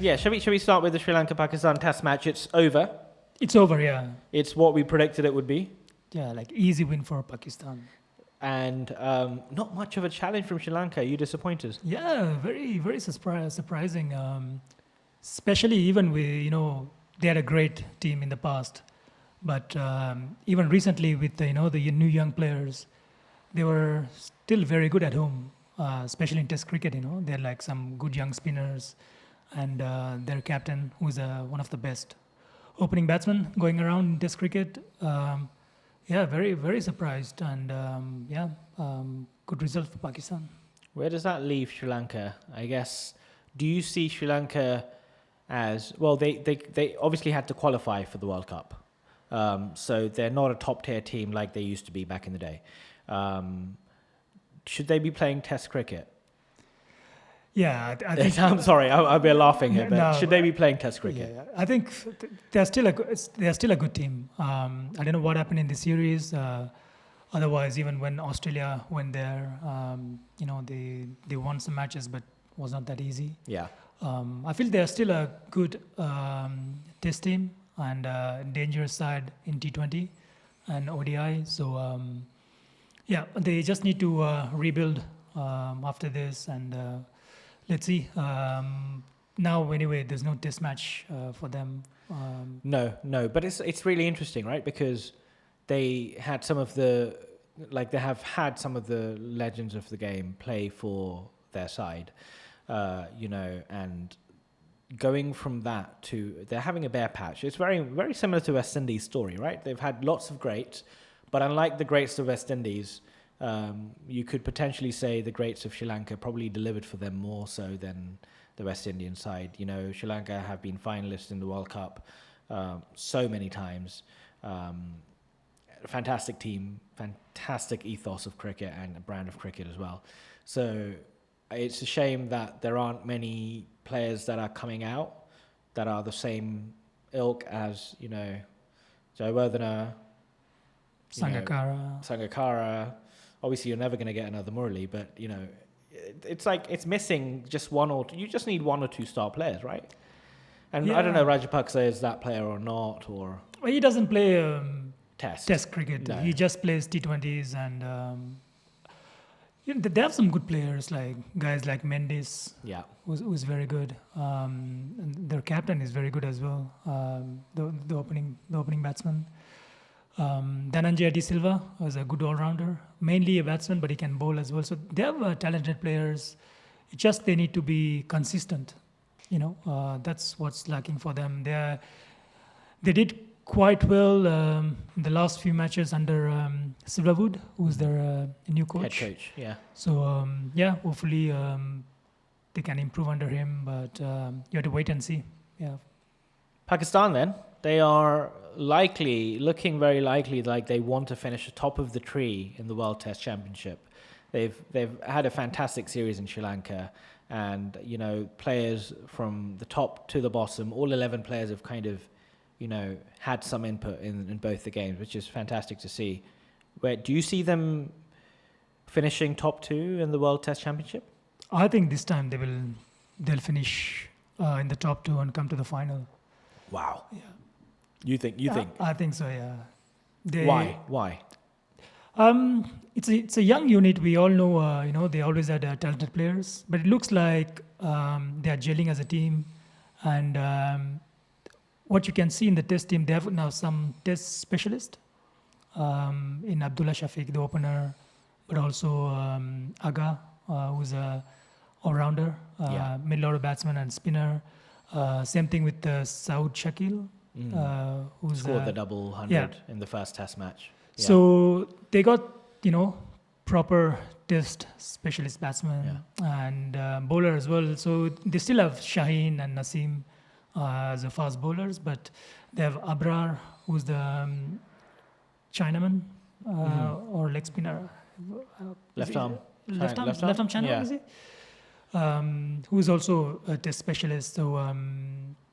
Yeah, shall we start with the Sri Lanka-Pakistan test match? It's over. It's over, yeah. It's what we predicted it would be. Yeah, like easy win for Pakistan. And not much of a challenge from Sri Lanka. Are you disappointed? Yeah, very, very surprising. Especially even with, they had a great team in the past. But even recently with, the new young players, they were still very good at home, especially in Test cricket, They had like some good young spinners and their captain, who's one of the best opening batsmen going around in Test cricket. Yeah, very, very surprised. And good result for Pakistan. Where does that leave Sri Lanka? I guess, do you see Sri Lanka as, well, they obviously had to qualify for the World Cup. So they're not a top tier team like they used to be back in the day. Should they be playing Test cricket? Yeah, I think. I'm sorry, I'll be laughing here, but No, should they be playing Test cricket? Yeah, I think they're still a good team. I don't know what happened in the series. Otherwise, even when Australia went there, they won some matches, but was not that easy. Yeah. I feel they're still a good Test team and dangerous side in T20 and ODI. So they just need to rebuild after this and. Let's see. Now, anyway, there's no test match for them. No, but it's really interesting, right? Because they had they have had some of the legends of the game play for their side, and going from that to they're having a bare patch. It's very, very similar to West Indies' story, right? They've had lots of greats, but unlike the greats of West Indies, you could potentially say the greats of Sri Lanka probably delivered for them more so than the West Indian side. Sri Lanka have been finalists in the World Cup so many times. Fantastic team, fantastic ethos of cricket and a brand of cricket as well. So it's a shame that there aren't many players that are coming out that are the same ilk as, Jayawardene, Sangakkara. Obviously, you're never going to get another Murali, but, it's like it's missing just one or two. You just need one or two star players, right? And I don't know, Rajapaksa is that player or not, or... Well, he doesn't play Test cricket. No. He just plays T20s and... they have some good players, like guys like Mendes, who's very good. And their captain is very good as well, the opening batsman. Dhananjaya De Silva is a good all-rounder, mainly a batsman, but he can bowl as well. So they have talented players. It's just they need to be consistent. That's what's lacking for them. They did quite well in the last few matches under Silverwood, who's their new coach. Head coach, yeah. So hopefully they can improve under him. But you have to wait and see. Yeah. Pakistan then, they are looking very likely like they want to finish atop of the tree in the World Test Championship. They've had a fantastic series in Sri Lanka, and players from the top to the bottom, all 11 players have kind of had some input in both the games, which is fantastic to see. Do you see them finishing top 2 in the World Test Championship? I think this time they'll finish in the top 2 and come to the final. Wow. Yeah. You think? I think so, yeah. Why? It's a young unit. We all know, they always had talented players, but it looks like they are gelling as a team. And what you can see in the test team, they have now some test specialists in Abdullah Shafiq, the opener, but also Aga, who's a all-rounder, middle order batsman and spinner. Same thing with Saud Shakil. Who scored the double 100 in the first test match. Yeah. So they got, proper test specialist batsmen and bowler as well. So they still have Shaheen and Naseem as the fast bowlers, but they have Abrar, who's the Chinaman or leg spinner. Left arm Chinaman, is he? Who is also a test specialist. So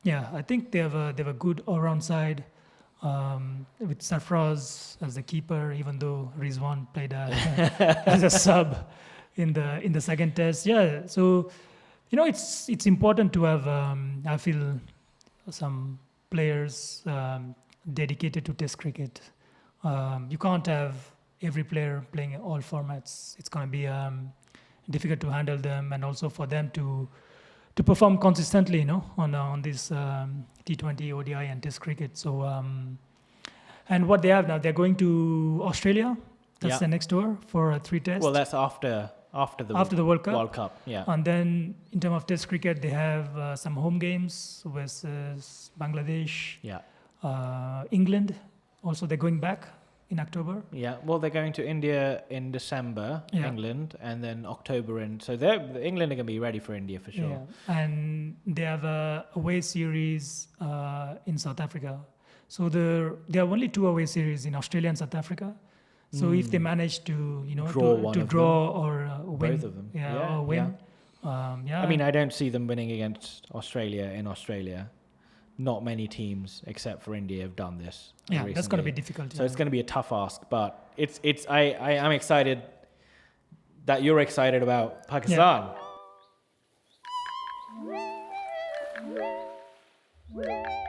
I think they have a good all-round side with Sarfraz as the keeper, even though Rizwan played as a sub in the second test. Yeah, so It's important to have. I feel some players dedicated to Test cricket. You can't have every player playing all formats. It's going to be difficult to handle them, and also for them to perform consistently, on this T20, ODI, and Test cricket. So, and what they have now, they're going to Australia. That's the next tour for 3 tests. Well, that's after the World Cup. World Cup, yeah. And then in terms of Test cricket, they have some home games versus Bangladesh, England. Also, they're going back in October. Yeah, well, they're going to India in December, England, and then October so England are going to be ready for India for sure. Yeah. And they have a away series in South Africa. So there are only 2 away series in Australia and South Africa. So if they manage to draw or win, both of them, or win, I mean, I don't see them winning against Australia in Australia. Not many teams, except for India, have done this. Yeah, recently. That's going to be difficult. So it's going to be a tough ask, but I'm excited that you're excited about Pakistan. Yeah.